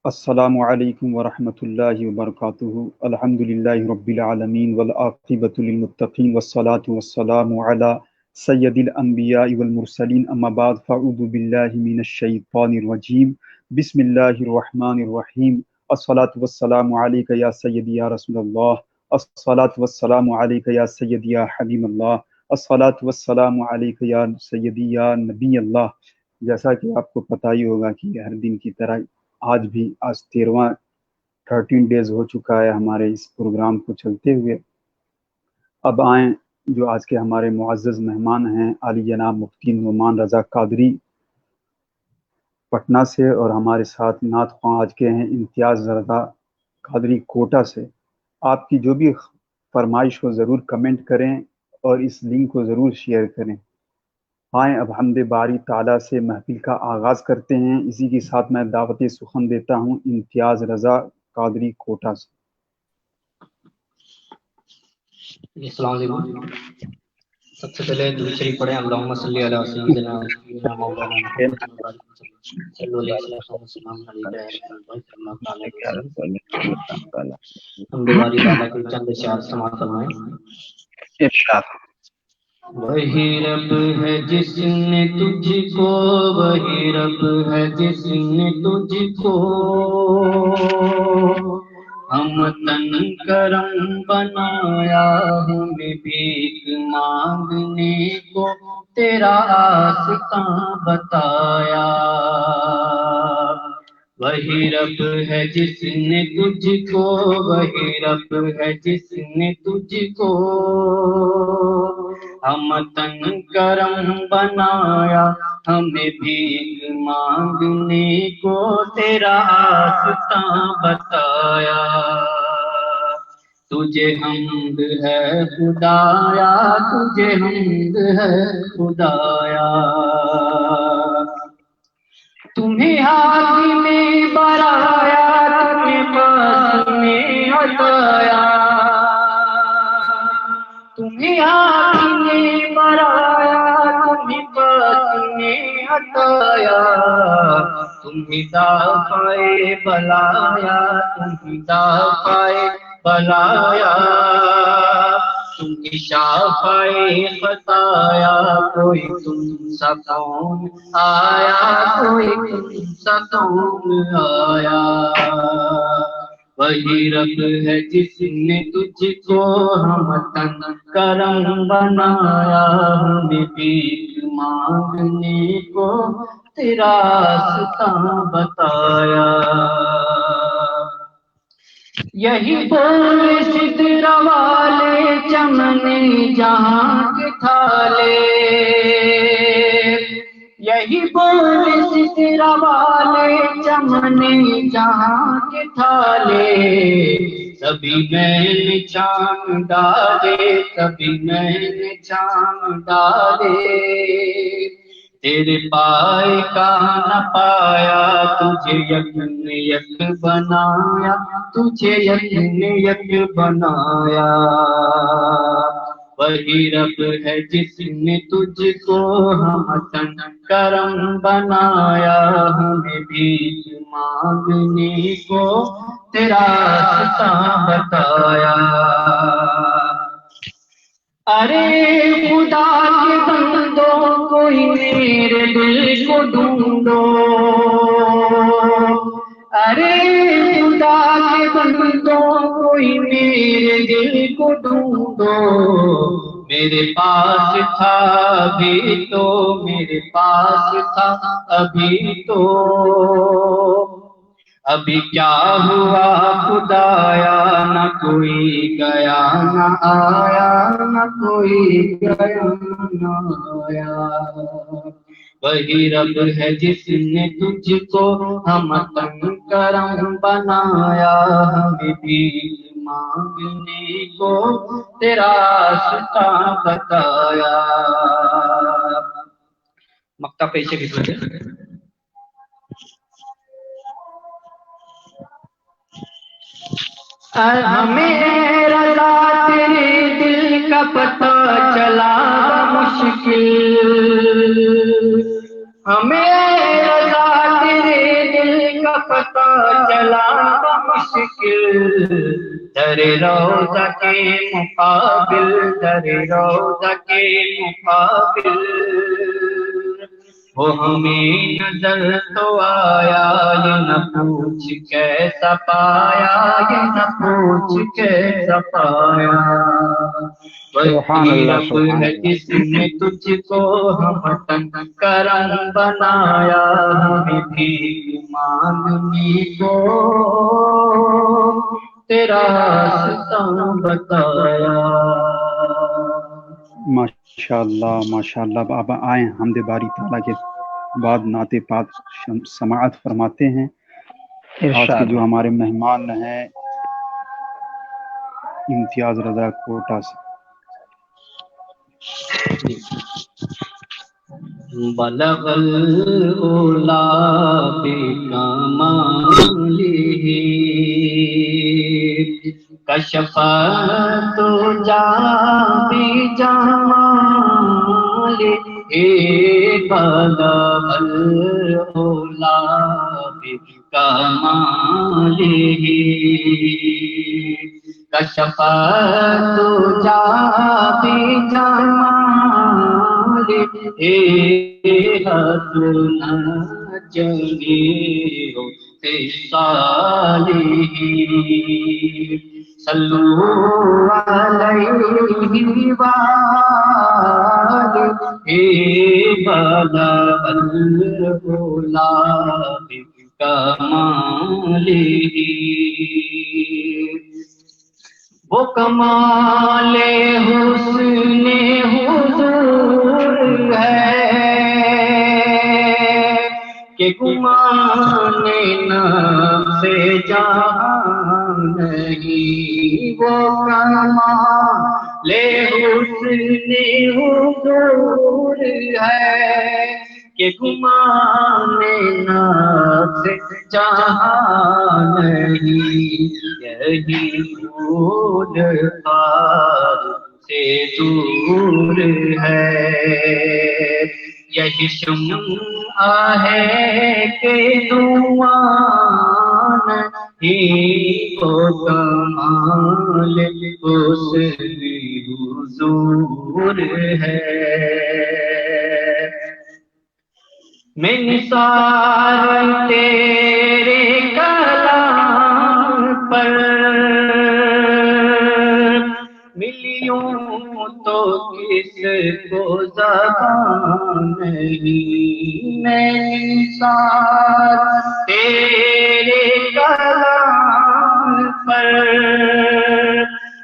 السلام علیکم ورحمۃ اللہ وبرکاتہ۔ الحمد للہ رب العالمین والعاقبۃ للمتقین والصلاة والسلام علی سید الانبیاء والمرسلین، اما بعد فاعوذ باللہ من الشیطان الرجیم، بسم اللہ الرحمن الرحیم۔ الصلاة والسلام علیک یا سیدی یا رسول اللہ، الصلاة والسلام علیک یا سیدی یا حبیب اللہ، الصلاة والسلام علیک یا سیدی یا نبی اللہ۔ جیسا کہ آپ کو پتہ ہی ہوگا کہ ہر دن کی طرح آج 13 ڈیز ہو چکا ہے ہمارے اس پروگرام کو چلتے ہوئے۔ اب آئیں جو آج کے ہمارے معزز مہمان ہیں، عالی جناب مفتی نعمان رضا قادری پٹنہ سے، اور ہمارے ساتھ نعت خواں آج کے ہیں امتیاز رضا قادری کوٹہ سے۔ آپ کی جو بھی فرمائش ہو ضرور کمنٹ کریں اور اس لنک کو ضرور شیئر کریں۔ آئیں اب حمد باری تعالیٰ سے محفل کا آغاز کرتے ہیں۔ اسی کے ساتھ میں دعوت سخن دیتا ہوں امتیاز رضا قادری کوٹہ سے۔ السلام علیکم۔ سب سے پہلے درود شریف پڑھیں، اللہم صلی علی سیدنا سیدنا مولانا محمد صلی اللہ علیہ وسلم حمد باری تعالیٰ کے چند اشعار سماعت فرمائیں۔ وہی رب ہے جس نے تجھ کو، وہی رب ہے جس نے تجھ کو ہم تن کرم بنایا، ہمیں بھیک مانگنے کو تیرا آستاں بتایا۔ وہی رب ہے جس نے تجھ کو، وہی رب ہے جس نے تجھ کو ہم تن کرم بنایا، ہمیں بھیک مانگنے کو تیرا آستاں بتایا۔ تجھے حمد ہے خدایا، تجھے حمد ہے خدایا، تمہیں ہاتھ میں برایا، تمہیں پاس میں عطایا، تمہیں ہاتھ میں برایا، تمہیں پاس میں عطایا، تمہیں دافعے بلایا، تمہیں دافعے بلایا، تمہیں شافعے خطایا، کوئی تم سا کون آیا، کوئی تم سا کون آیا۔ وہی رب ہے جس نے تجھ کو ہم تن کرم بنایا، ہمیں بھیک مانگنے کو تیرا راستہ بتایا۔ یہی بول سدرا والے چمن جہاں کے تھالے، یہی بول سدرا والے چمن جہاں کے تھالے، سبھی میں نے چاند ڈالے، سبھی میں نے چاند ڈالے، تیرے پائے کا نہ پایا، تجھے یکن یک بنایا، تجھے یکن یک بنایا۔ وہی رب ہے جس نے تجھ کو ہم تن کرم بنایا، ہمیں بھیک مانگنے کو تیرا راستہ بتایا۔ ارے خدا کے بندوں کوئی میرے دل کو ڈھونڈو، ارے خدا کے بندوں کوئی میرے دل کو ڈھونڈو، میرے پاس تھا ابھی تو، میرے پاس تھا ابھی تو، ابھی کیا ہوا خدایا، نہ کوئی گیا نہ آیا، نہ کوئی گیا نہ آیا۔ وہی رب ہے جس نے تجھ کو ہم تن کرم بنایا، ہمیں بھیک مانگنے کو تیرا راستہ بتایا۔ مکتا پیچھے کی طرف ہمیں رضا تیرے دل کا پتہ چلا مشکل، ہمیں رضا تیرے دل کا پتہ مشکل در روضہ کے مقابل، در روضہ کے مقابل وہ ہمیں نظر تو آیا، یہ نہ پوچھ کیسا پایا، یہ نہ پوچھ کیسا پایا۔ وہی رب ہے جس نے تجھ کو ہم کرم بنایا، ہمیں بھی مانگنے کو تیرا راستہ بتایا۔ ماشاءاللہ اب آئیں حمد باری تعالیٰ کے بعد نعت پاک سماعت فرماتے ہیں۔ آج کے جو ہمارے مہمان ہیں امتیاز رضا کوٹا سے۔ بلغ العلا بکمالہ کشف الدجی بجمالہ، بلغ العلا بکمالہ کشف الدجی بجمالہ، حسن جمیع خصالہ، صلو علیہ وآلہ، بلغ العلا بکمالہ۔ وہ کمال حسن حضور ہے کہ گمان نفس جہاں نہیں، وہ کمال حسن حضور ہے کہ گمان نفس جہاں نہیں، یہی دور پار سے دور ہے، یہی شمع ہے کہ دھواں نہیں، وہ کمال حسن حضور ہے۔ میں نثار تیرے کلام پر ملیوں تو کس کو زبان نہیں، میں نثار تیرے کلام پر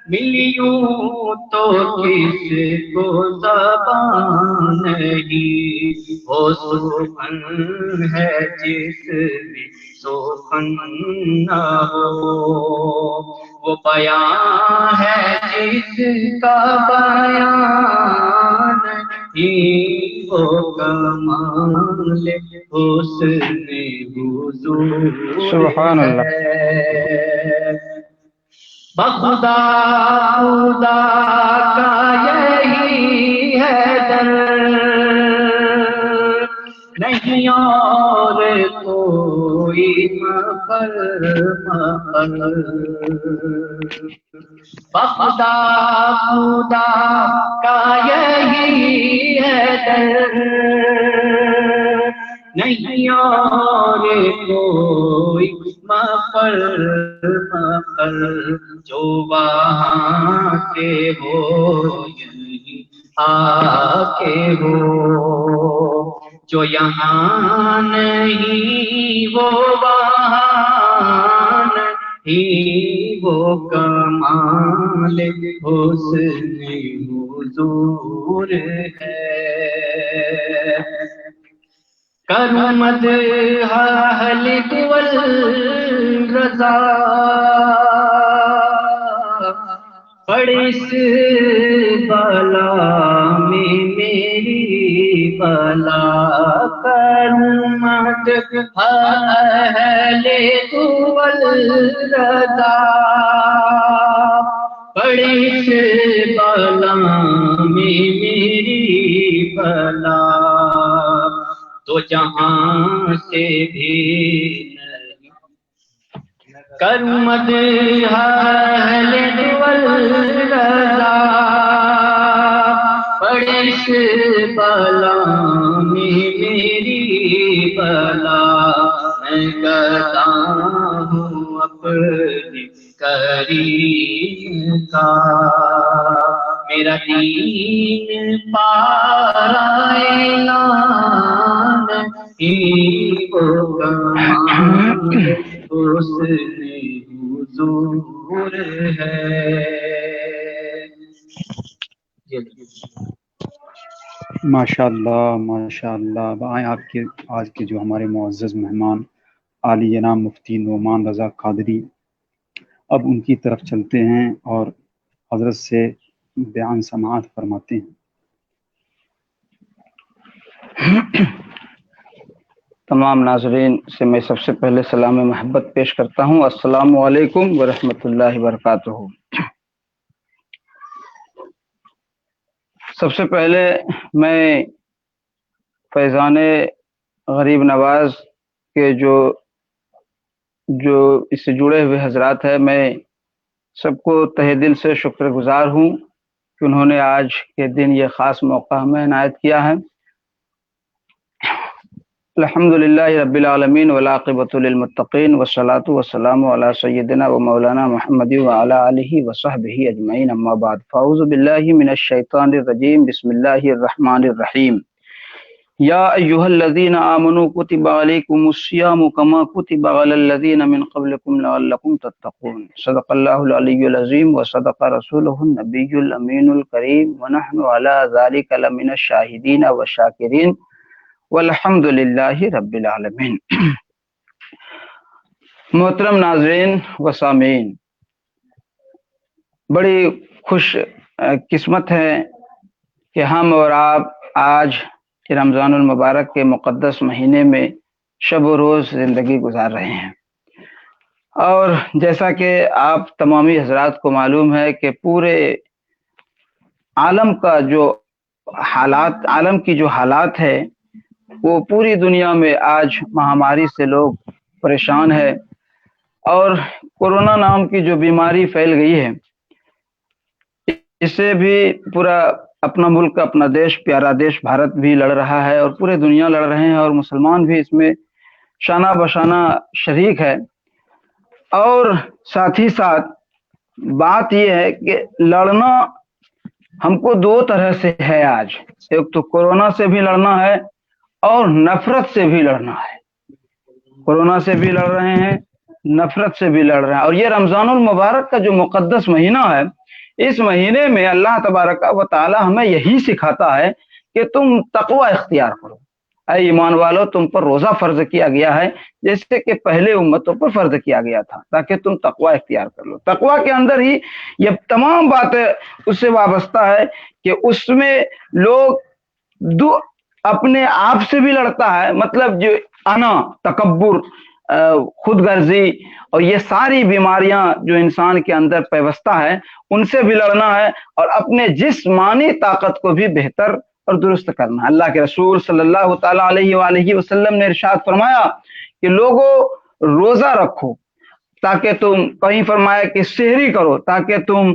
ملیوں تو کس کو زبان نہیں، وہ سخن ہے جس میں سخن نہ ہو، وہ بیان ہے جس کا بیان نہیں، وہ کمال حسن حضور سبحان اللہ۔ بخدا خدا کا یہی ہے در، نہیں اور کوئی مفر مفر، بخدا خدا کا یہی ہے در، نہیں اور کوئی مفر مفر، جو وہاں کے ہو یہیں آ کے ہو، جو یہاں نہیں وہ وہاں نہیں، وہ کمال حسن حضور ہے۔ کروں مدح اہل والرضا، پڑس بلا میں میری بلا، کروں مدح اہل والرضا، پڑس بلا میں میری بلا، تو جہاں سے بھی کروں مدح اہل والرضا پڑے اس بلا میں میری بلا میں کرتا ہوں اپنے کریم کا میرا دین پارا اعلان ہی کو اس میں حضور ہے. ماشاء اللہ ماشاء اللہ. اب آئیں آپ کے آج کے جو ہمارے معزز مہمان عالی جناب مفتی نعمان رضا قادری، اب ان کی طرف چلتے ہیں اور حضرت سے بیان سماعت فرماتے ہیں. تمام ناظرین سے میں سب سے پہلے سلام محبت پیش کرتا ہوں. السلام علیکم ورحمۃ اللہ وبرکاتہ. سب سے پہلے میں فیضان غریب نواز کے جو اس سے جڑے ہوئے حضرات ہیں، میں سب کو تہہ دل سے شکر گزار ہوں کہ انہوں نے آج کے دن یہ خاص موقع ہمیں عنایت کیا ہے. الحمدللہ رب العالمین والعاقبۃ للمتقین والصلاۃ والسلام علی سیدنا و مولانا محمد وعلی آلہ وصحبہ اجمعین. اما بعد فاعوذ باللہ من الشیطان الرجیم. بسم اللہ الرحمن الرحیم. یا ایھا الذین آمنوا کتب علیکم الصیام کما کتب علی الذین من قبلکم لعلکم تتقون. صدق اللہ العلی العظیم وصدق رسولہ النبی الامین الکریم ونحن علی ذلک لمن الشاہدین والشاکرین والحمد للہ رب العالمین. محترم ناظرین و سامعین، بڑی خوش قسمت ہے کہ ہم اور آپ آج رمضان المبارک کے مقدس مہینے میں شب و روز زندگی گزار رہے ہیں. اور جیسا کہ آپ تمامی حضرات کو معلوم ہے کہ پورے عالم کا جو حالات، عالم کی جو حالات ہے، وہ پوری دنیا میں آج مہاماری سے لوگ پریشان ہے. اور کورونا نام کی جو بیماری پھیل گئی ہے، اس سے بھی پورا اپنا ملک، اپنا دیش، پیارا دیش بھارت بھی لڑ رہا ہے اور پورے دنیا لڑ رہے ہیں، اور مسلمان بھی اس میں شانہ بشانہ شریک ہے. اور ساتھ ہی ساتھ بات یہ ہے کہ لڑنا ہم کو دو طرح سے ہے آج. ایک تو کورونا سے بھی لڑنا ہے اور نفرت سے بھی لڑنا ہے. کورونا سے بھی لڑ رہے ہیں، نفرت سے بھی لڑ رہے ہیں. اور یہ رمضان المبارک کا جو مقدس مہینہ ہے، اس مہینے میں اللہ تبارک و تعالی ہمیں یہی سکھاتا ہے کہ تم تقوی اختیار کرو. اے ایمان والو، تم پر روزہ فرض کیا گیا ہے جیسے کہ پہلے امتوں پر فرض کیا گیا تھا، تاکہ تم تقوی اختیار کر لو. تقوی کے اندر ہی یہ تمام باتیں اس سے وابستہ ہے کہ اس میں لوگ اپنے آپ سے بھی لڑتا ہے، مطلب جو انا، تکبر، خود غرضی اور یہ ساری بیماریاں جو انسان کے اندر پیوستہ ہے، ان سے بھی لڑنا ہے، اور اپنے جسمانی طاقت کو بھی بہتر اور درست کرنا ہے. اللہ کے رسول صلی اللہ تعالی علیہ وآلہ وسلم نے ارشاد فرمایا کہ لوگوں روزہ رکھو تاکہ تم، کہیں فرمایا کہ سحری کرو تاکہ تم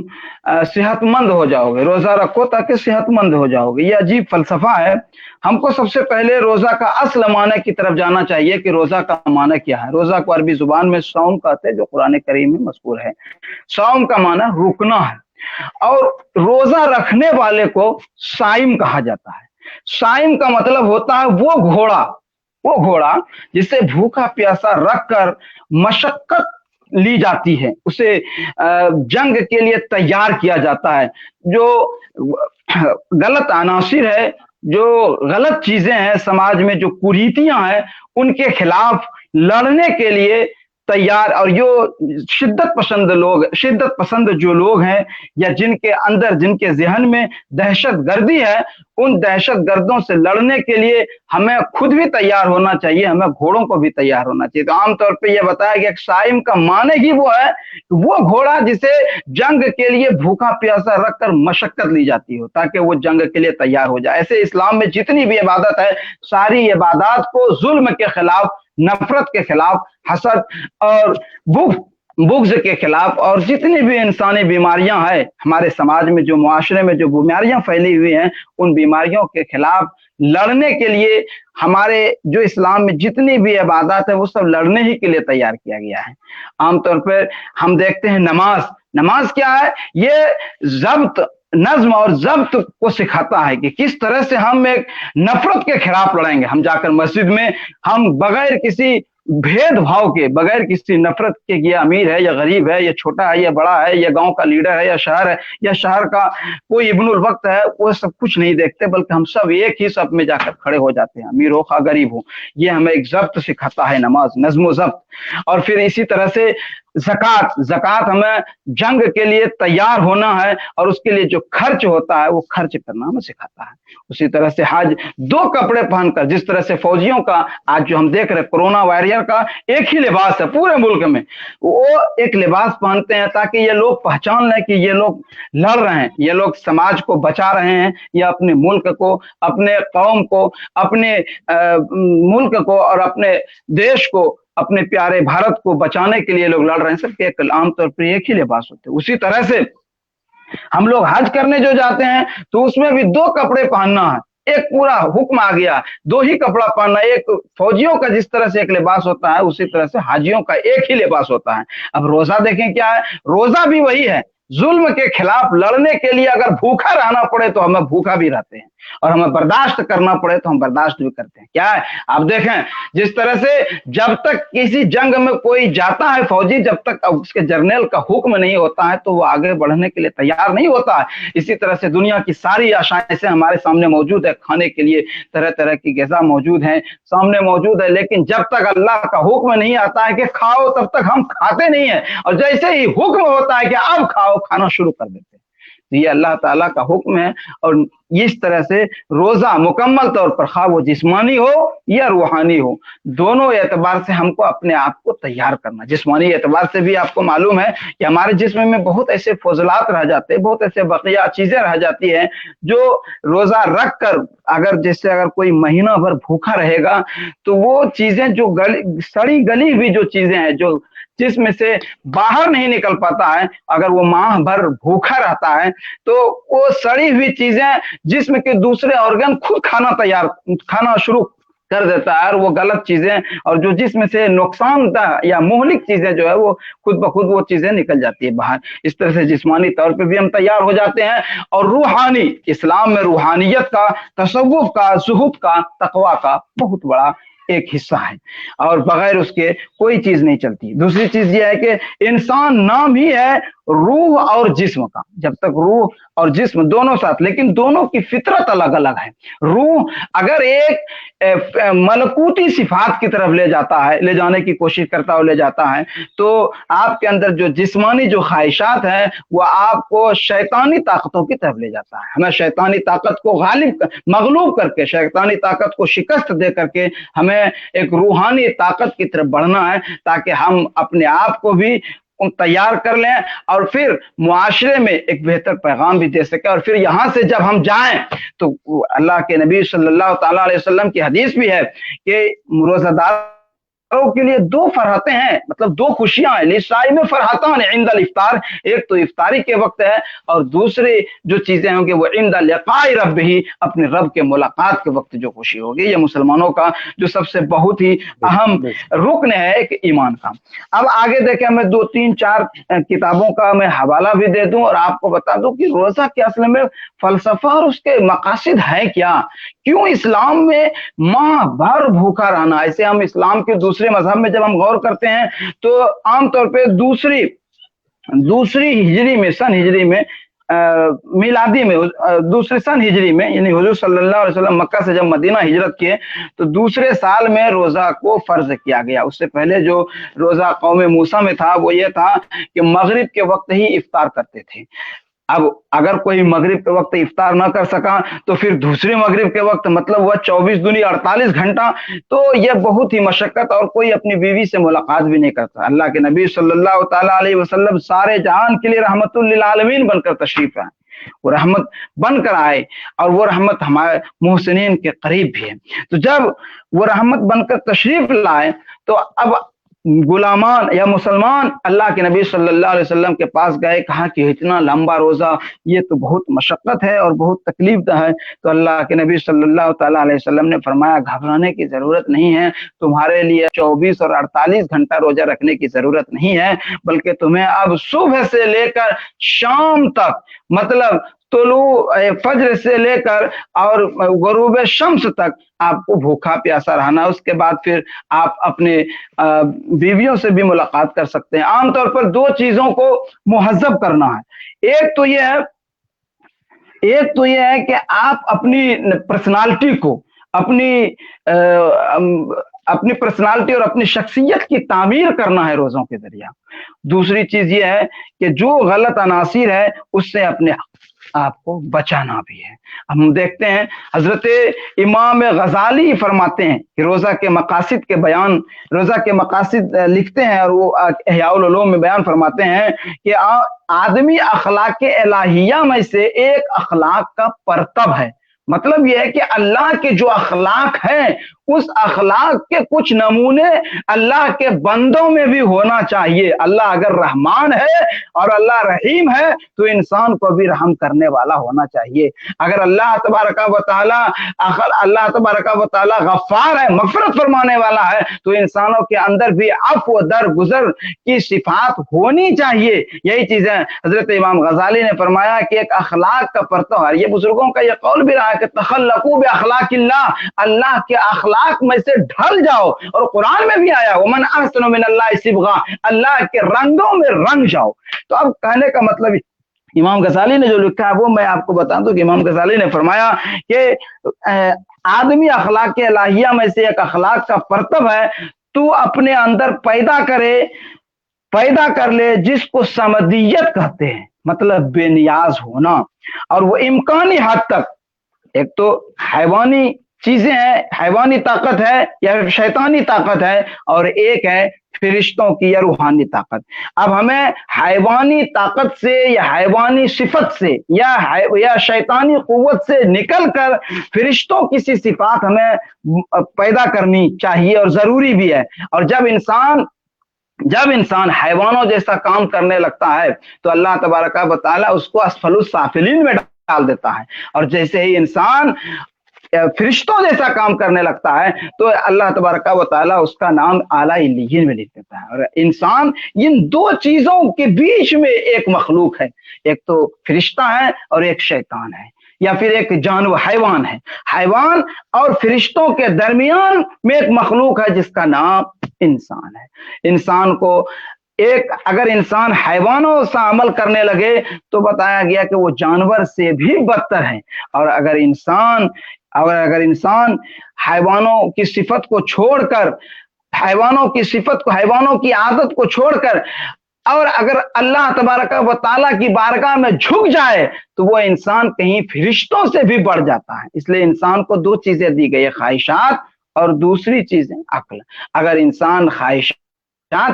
صحت مند ہو جاؤ گے. روزہ رکھو تاکہ صحت مند ہو جاؤ گے. یہ عجیب فلسفہ ہے. ہم کو سب سے پہلے روزہ کا اصل معنی کی طرف جانا چاہیے کہ روزہ کا معنی کیا ہے. روزہ کو عربی زبان میں صوم کہتے ہیں، جو قرآن کریم میں مذکور ہے. صوم کا معنی رکنا ہے، اور روزہ رکھنے والے کو صائم کہا جاتا ہے. صائم کا مطلب ہوتا ہے وہ گھوڑا جسے بھوکا پیاسا رکھ کر مشقت لی جاتی ہے، اسے جنگ کے لیے تیار کیا جاتا ہے. جو غلط عناصر ہے، جو غلط چیزیں ہیں سماج میں، جو کریتیاں ہیں، ان کے خلاف لڑنے کے لیے تیار. اور جو شدت پسند جو لوگ ہیں، یا جن کے اندر، جن کے ذہن میں دہشت گردی ہے، ان دہشت گردوں سے لڑنے کے لیے ہمیں خود بھی تیار ہونا چاہیے، ہمیں گھوڑوں کو بھی تیار ہونا چاہیے. تو عام طور پہ یہ بتایا کہ صائم کا معنی ہی وہ ہے، وہ گھوڑا جسے جنگ کے لیے بھوکا پیاسا رکھ کر مشقت لی جاتی ہو تاکہ وہ جنگ کے لیے تیار ہو جائے. ایسے اسلام میں جتنی بھی عبادت ہے، ساری عبادات کو ظلم کے خلاف، نفرت کے خلاف، حسد اور بغض बुग्ज के खिलाफ और जितनी भी इंसानी बीमारियां हैं हमारे समाज में, जो मुआशरे में जो बीमारियां फैली हुई हैं, उन बीमारियों के खिलाफ लड़ने के लिए हमारे जो इस्लाम में जितनी भी इबादत है वो सब लड़ने ही के लिए तैयार किया गया है। आमतौर पर हम देखते हैं नमाज क्या है, ये जब्त, नज्म और जब्त को सिखाता है कि किस तरह से हम एक नफरत के खिलाफ लड़ेंगे। हम जाकर मस्जिद में हम बगैर किसी भेदभाव के, बगैर किसी नफरत के, ये अमीर है या गरीब है, ये छोटा है या बड़ा है, या गांव का लीडर है या शहर का कोई इब्नुल वक्त है, वो सब कुछ नहीं देखते, बल्कि हम सब एक ही सब में जाकर खड़े हो जाते हैं, अमीर हो खा गरीब हो। ये हमें एक जब्त सिखाता है नमाज, नज्म जब्त। और फिर इसी तरह से ज़कात हमें जंग के लिए तैयार होना है और उसके लिए जो खर्च होता है वो खर्च करना हमें सिखाता है। उसी तरह से हज, दो कपड़े पहनकर, जिस तरह से फौजियों का आज जो हम देख रहे कोरोना वॉरियर का एक ही लिबास है पूरे मुल्क में, वो एक लिबास पहनते हैं ताकि ये लोग पहचान लें कि ये लोग लड़ रहे हैं, ये लोग समाज को बचा रहे हैं, या अपने मुल्क को, अपने कौम को, अपने मुल्क को और अपने देश को, अपने प्यारे भारत को बचाने के लिए लोग लड़ रहे हैं। सबके एक आमतौर पर एक ही लिबास होते हैं। उसी तरह से हम लोग हज करने जो जाते हैं तो उसमें भी दो कपड़े पहनना है, एक पूरा हुक्म आ गया, दो ही कपड़ा पहनना। एक फौजियों का जिस तरह से एक लिबास होता है, उसी तरह से हाजियों का एक ही लिबास होता है। अब रोजा देखें क्या है, रोजा भी वही है, जुल्म के खिलाफ लड़ने के लिए अगर भूखा रहना पड़े तो हमें भूखा भी रहते हैं, और हमें बर्दाश्त करना पड़े तो हम बर्दाश्त भी करते हैं। क्या है, आप देखें जिस तरह से जब तक किसी जंग में कोई जाता है फौजी, जब तक उसके जर्नल का हुक्म नहीं होता है तो वो आगे बढ़ने के लिए तैयार नहीं होता है। इसी तरह से दुनिया की सारी आशाएं से हमारे सामने मौजूद है, खाने के लिए तरह तरह की ग़िज़ा मौजूद है, सामने मौजूद है, लेकिन जब तक अल्लाह का हुक्म नहीं आता है कि खाओ, तब तक हम खाते नहीं है, और जैसे ही हुक्म होता है कि अब खाओ, खाना शुरू कर देते हैं। तो ये अल्लाह ताला का हुक्म है। और इस तरह से रोजा मुकम्मल तौर पर, खा वो जिस्मानी हो या रूहानी हो, दोनों एतबार से हमको अपने आप को तैयार करना। जिस्मानी एतबार से भी आपको मालूम है कि हमारे जिस्म में बहुत ऐसे फजलात रह जाते हैं, बहुत ऐसे बकिया चीजें रह जाती हैं जो रोजा रख कर अगर कोई महीना भर भूखा रहेगा तो वो चीजें जो सड़ी गली हुई जो चीजें हैं, जो जिसमें से बाहर नहीं निकल पाता है, अगर वो माह भर भूखा रहता है तो वो सड़ी हुई चीजें जिसमें के दूसरे ऑर्गन खुद खाना शुरू कर देता है, और वो गलत चीजें और जो जिसमें से नुकसानदायक या मुहलिक चीजें जो है वो खुद ब खुद वो चीजें निकल जाती है बाहर। इस तरह से जिस्मानी तौर पे भी हम तैयार हो जाते हैं। और रूहानी, इस्लाम में रूहानियत का, तसव्वुफ का, ज़ुहद का, तकवा का बहुत बड़ा एक हिस्सा है, और बगैर उसके कोई चीज नहीं चलती। दूसरी चीज ये है कि इंसान नाम ही है रूह और जिस्म का। जब तक रूह और जिस्म दोनों साथ, लेकिन दोनों की फितरत अलग अलग है। रूह अगर एक मलकूती सिफात की तरफ ले जाने की कोशिश करता है, ले जाता है, तो आपके अंदर जो जिस्मानी जो ख्वाहिशात है वो आपको शैतानी ताकतों की तरफ ले जाता है। हमें शैतानी ताकत को मगलूब करके, शैतानी ताकत को शिकस्त दे करके हमें एक रूहानी ताकत की तरफ बढ़ना है, ताकि हम अपने आप को भी तैयार कर लें और फिर मुआशरे में एक बेहतर पैगाम भी दे सके। और फिर यहाँ से जब हम जाएं तो अल्लाह के नबी सल्लल्लाहु ताला अलैहि वसल्लम की हदीस भी है कि रोजादार के लिए दो फरहतें हैं, मतलब दो खुशियां हैं। लिसाइम फरहतान इंदल इफ्तार, एक तो इफ्तारी के वक्त है, और दूसरी जो चीजें होंगी वो इंदल लिकाई रब्बिही, अपने रब के मुलाकात के वक्त जो खुशी होगी। ये मुसलमानों का जो सबसे बहुत ही अहम रुकन है एक ईमान का। अब आगे देखें, मैं 2-3-4 किताबों का मैं हवाला भी दे दूं और आपको बता दूं कि रोजा के असल में फलसफा और उसके मकासद है क्या, क्यों इस्लाम में माह भर भूखा रहना। ऐसे हम इस्लाम के दूसरे मजहब में जब हम गौर करते हैं तो आमतौर पे दूसरी हिजरी में, सन हिजरी में, मिलादी में, दूसरे सन हिजरी में, यानी हुजूर सल्लल्लाहु अलैहि वसल्लम मक्का से जब मदीना हिजरत किए तो दूसरे साल में रोजा को फर्ज किया गया। उससे पहले जो रोजा कौम मूसा में था वो ये था कि मगरिब के वक्त ही इफ्तार करते थे। अब अगर कोई मगरिब के वक्त इफ्तार ना कर सका तो फिर दूसरे मगरिब के वक्त, मतलब वह 24 दूनी 48 घंटा, तो यह बहुत ही मशक्कत, और कोई अपनी बीवी से मुलाकात भी नहीं करता। अल्लाह के नबी सल्लल्लाहु ताला अलैहि वसल्लम सारे जहान के लिए रहमतुल लिल आलमीन बनकर तशरीफ लाए, वो रहमत बनकर आए, और वो रहमत हमारे मुहसिनीन के करीब भी है। तो जब वो रहमत बनकर तशरीफ लाए तो अब गुलामान या मुसलमान अल्लाह के नबी सल्लल्लाहु अलैहि वसल्लम के पास गए, कहा कि इतना लंबा रोजा ये तो बहुत मशक्कत है और बहुत तकलीफ है। तो अल्लाह के नबी सल्लल्लाहु ताला अलैहि वसल्लम ने फरमाया घबराने की जरूरत नहीं है, तुम्हारे लिए 24 और 48 घंटा रोजा रखने की जरूरत नहीं है, बल्कि तुम्हें अब सुबह से लेकर शाम तक, मतलब तुलू फज्र से लेकर और गुरूब शम्स तक आपको भूखा प्यासा रहना। उसके बाद फिर आप अपने बीवियों से भी मुलाकात कर सकते हैं। आमतौर पर दो चीजों को मुहज्जब करना है। एक तो यह है कि आप अपनी पर्सनालिटी को, अपनी पर्सनालिटी और अपनी शख्सियत की तामीर करना है रोजों के जरिए। दूसरी चीज ये है कि जो गलत अनासिर है उससे अपने आपको बचाना भी है। हम देखते हैं हजरत इमाम गजाली फरमाते हैं कि रोजा के मकासिद लिखते हैं, और वो इहयाउल उलूम में बयान फरमाते हैं कि आदमी अखलाक इलाहिया में से एक अखलाक का परतब है। मतलब यह है कि अल्लाह के जो अखलाक हैं उस अखलाक के कुछ नमूने अल्लाह के बंदों में भी होना चाहिए। अल्लाह अगर रहमान है और अल्लाह रहीम है तो इंसान को भी रहम करने वाला होना चाहिए। अगर अल्लाह तबारका व तआला गफ्फार है, मग़फ़िरत फरमाने वाला है, तो इंसानों के अंदर भी अफ़्व दरगुज़र की सिफात होनी चाहिए। यही चीजें हजरत इमाम गजाली ने फरमाया कि एक अखलाक का परतव है। ये बुजुर्गों का ये कौल भी रहा है कि तखल्लक़ू बिअख़लाक़िल्लाह, अल्लाह के अखलाक में से ढल जाओ। और कुरान में भी आया वमन अहसनु मिनल्लाहि सिबगा, अल्लाह के रंगों में रंग जाओ। तो अब कहने का मतलब इमाम गजाली ने जो लिखा है वो मैं आपको बता दूं कि इमाम गजाली ने फरमाया कि आदमी अखलाक इलाहिया में से एक अखलाक का परतब है, तू अपने अंदर पैदा कर ले जिसको समदियत कहते हैं, मतलब बेनियाज होना। और वो इम्कानी हद तक, एक तो हैवानी चीजें हैं, हैवानी ताकत है या शैतानी ताकत है, और एक है फरिश्तों की या रूहानी ताकत। अब हमें हैवानी ताकत से या हैवानी सिफत से या शैतानी कुव्वत से निकलकर फरिश्तों की सी सिफात हमें पैदा करनी चाहिए और जरूरी भी है। और जब इंसान हैवानों जैसा काम करने लगता है तो अल्लाह तबारका व तआला उसको अस्फलुस साफिलीन में डाल देता है। और जैसे ही इंसान फरिश्तों जैसा काम करने लगता है तो अल्लाह तबारका व तआला उसका नाम आला इल्लियीन में लिख देता है। और इंसान इन दो चीजों के बीच में एक मखलूक है, एक तो फरिश्ता है और एक शैतान है, या फिर एक जानवर हैवान है। हैवान और फरिश्तों के दरमियान में एक मखलूक है जिसका नाम इंसान है। इंसान को अगर इंसान हैवानों से अमल करने लगे तो बताया गया कि वो जानवर से भी बदतर है। और अगर इंसान हैवानों की सिफत को छोड़कर, हैवानों की आदत को छोड़कर और अगर अल्लाह तबारका व तआला की बारगाह में झुक जाए तो वो इंसान कहीं फरिश्तों से भी बढ़ जाता है। इसलिए इंसान को दो चीजें दी गई है, ख्वाहिशात और दूसरी चीजें अक्ल। अगर इंसान ख्वाहिशात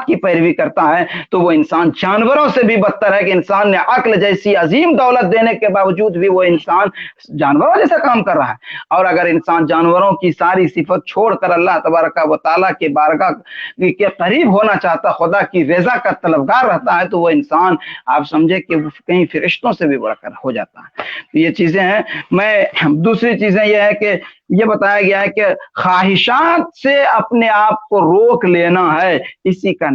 की पैरवी करता है तो वो इंसान जानवरों से भी बदतर है कि इंसान ने अक्ल जैसी अजीम दौलत देने के बावजूद भी वो इंसान जानवरों जैसा काम कर रहा है। और अगर इंसान जानवरों की सारी सिफत छोड़कर अल्लाह तबारका व तआला के बारगाह के करीब होना चाहता, खुदा की रज़ा का तलबगार रहता है, तो वो इंसान आप समझे कि कहीं फरिश्तों से भी बढ़कर हो जाता है। तो ये चीजें हैं। दूसरी चीजें ये है कि ये बताया गया है कि ख्वाहिशात से अपने आप को रोक लेना है, इसी का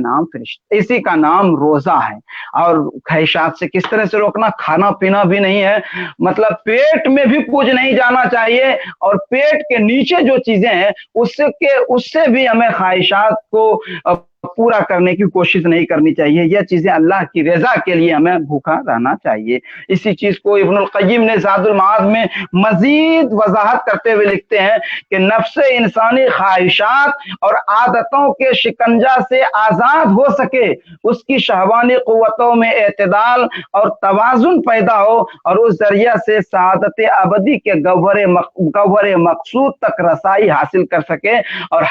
नाम रोजा है। और ख्वाहिशात से किस तरह से रोकना? खाना पीना भी नहीं है, मतलब पेट में भी कुछ नहीं जाना चाहिए, और पेट के नीचे जो चीजें हैं उससे भी हमें ख्वाहिशात को पूरा करने की कोशिश नहीं करनी चाहिए। यह चीजें अल्लाह की रजा के लिए हमें भूखा रहना चाहिए। इसी चीज को इब्नुल क़य्यिम ने ज़ादुल मआद में मजीद वजाहत करते हुए लिखते हैं कि नफ्स इंसानी ख्वाहिशात और आदतों के शिकंजा से आजाद हो सके, उसकी शहवानी कुव्वतों में एतदाल और तवाजुन पैदा हो, और उस जरिया से सआदत अबदी के गौहर मकसूद तक रसाई हासिल कर सके, और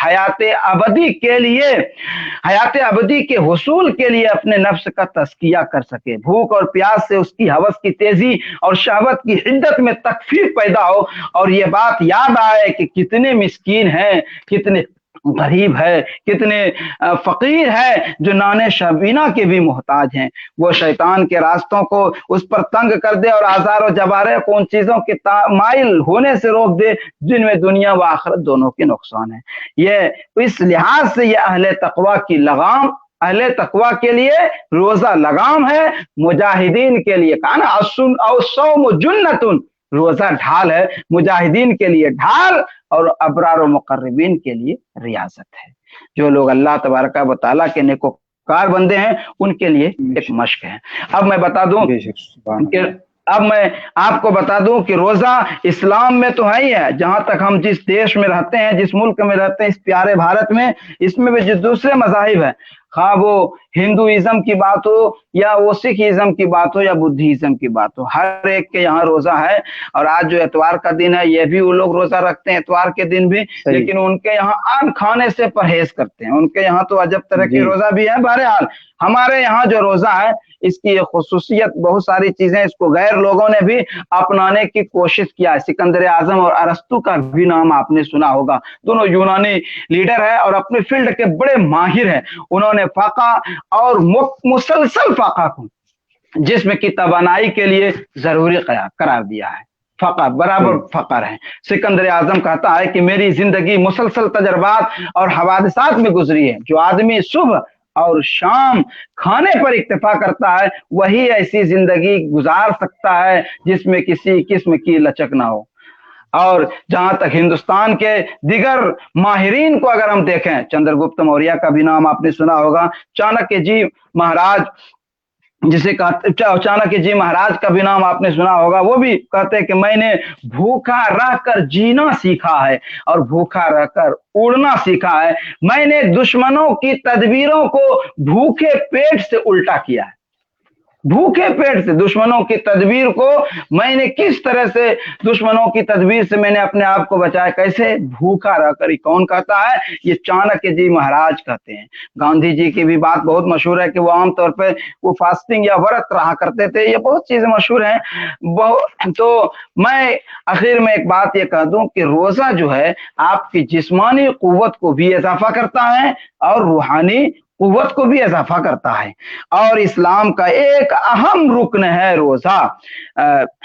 हयात अबदी के हुसूल के लिए अपने नफ्स का तस्किया कर सके। भूख और प्यास से उसकी हवस की तेजी और शहवत की हिद्दत में तकफीफ पैदा हो, और ये बात याद आए कि कितने मिस्कीन हैं, कितने غریب ہے، کتنے فقیر ہے جو نان شبینہ کے بھی محتاج ہیں. وہ شیطان کے راستوں کو اس پر تنگ کر دے اور آزار و جبارے کو ان چیزوں کے مائل ہونے سے روک دے جن میں دنیا و آخرت دونوں کے نقصان ہے. یہ اس لحاظ سے یہ اہل تقوی کی لگام، اہل تقوی کے لیے روزہ لگام ہے، مجاہدین کے لیے کہا نا الصوم جنۃ، روزہ ڈھال ہے، مجاہدین کے لیے ڈھال اور ابرار و مقربین کے لیے ریاضت ہے. جو لوگ اللہ تبارک و تعالیٰ کے نیکوکار بندے ہیں ان کے لیے ایک مشق ہے. اب میں بتا دوں کہ آپ کو بتا دوں کہ روزہ اسلام میں تو ہے ہی ہے. جہاں تک ہم جس دیش میں رہتے ہیں، جس ملک میں رہتے ہیں، اس پیارے بھارت میں، اس میں بھی جو دوسرے مذاہب ہیں، خواہ وہ ہندوازم کی بات ہو یا وہ سکھزم کی بات ہو یا بدھزم کی بات ہو، ہر ایک کے یہاں روزہ ہے. اور آج جو اتوار کا دن ہے یہ بھی وہ لوگ روزہ رکھتے ہیں، اتوار کے دن بھی، لیکن ان کے یہاں عام کھانے سے پرہیز کرتے ہیں. ان کے یہاں تو عجب طرح کے روزہ بھی ہے. بہرحال ہمارے یہاں جو روزہ ہے اس کی خصوصیت بہت ساری چیزیں، اس کو غیر لوگوں نے بھی اپنانے کی کوشش کیا ہے. سکندر اعظم اور ارسطو کا بھی نام آپ نے سنا ہوگا، دونوں یونانی لیڈر ہے اور اپنے فیلڈ کے بڑے ماہر ہیں. انہوں نے فقہ اور مسلسل فقہ کو جسم کی توانائی کے لیے ضروری قرار دیا ہے. فقہ برابر فقر ہے. سکندر اعظم کہتا ہے کہ میری زندگی مسلسل تجربات اور حوادثات میں گزری ہے. جو آدمی صبح اور شام کھانے پر اکتفا کرتا ہے وہی ایسی زندگی گزار سکتا ہے جس میں کسی قسم کی لچک نہ ہو. اور جہاں تک ہندوستان کے دیگر ماہرین کو اگر ہم دیکھیں، چندر گپت موریہ کا بھی نام آپ نے سنا ہوگا، چانکیہ جی مہاراج جسے چانکیہ جی مہاراج کا بھی نام آپ نے سنا ہوگا. وہ بھی کہتے ہیں کہ میں نے بھوکا رہ کر جینا سیکھا ہے اور بھوکا رہ کر اڑنا سیکھا ہے. میں نے دشمنوں کی تدبیروں کو بھوکے پیٹ سے الٹا کیا ہے. بھوکے پیٹ سے دشمنوں کی تدبیر کو میں نے کس طرح سے، دشمنوں کی تدبیر سے میں نے اپنے آپ کو بچایا، کیسے؟ بھوکا رہ کر. کون کہتا ہے؟ یہ چانکیہ جی مہاراج کہتے ہیں. گاندھی جی کی بھی بات بہت مشہور ہے کہ وہ عام طور پہ وہ فاسٹنگ یا ورت رہا کرتے تھے. یہ بہت چیزیں مشہور ہیں. تو میں آخر میں ایک بات یہ کہہ دوں کہ روزہ جو ہے آپ کی جسمانی قوت کو بھی اضافہ کرتا ہے اور روحانی قوت کو بھی اضافہ کرتا ہے. اور اسلام کا ایک اہم رکن ہے روزہ،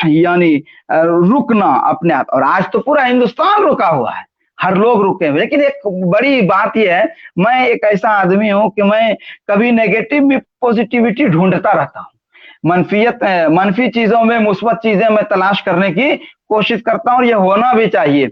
یعنی رکنا اپنے آپ. اور آج تو پورا ہندوستان رکا ہوا ہے، ہر لوگ رکے ہوئے. لیکن ایک بڑی بات یہ ہے، میں ایک ایسا آدمی ہوں کہ میں کبھی نیگیٹو بھی پوزیٹیوٹی ڈھونڈتا رہتا ہوں. منفی چیزوں میں مثبت چیزیں میں تلاش کرنے کی کوشش کرتا ہوں، اور یہ ہونا بھی چاہیے.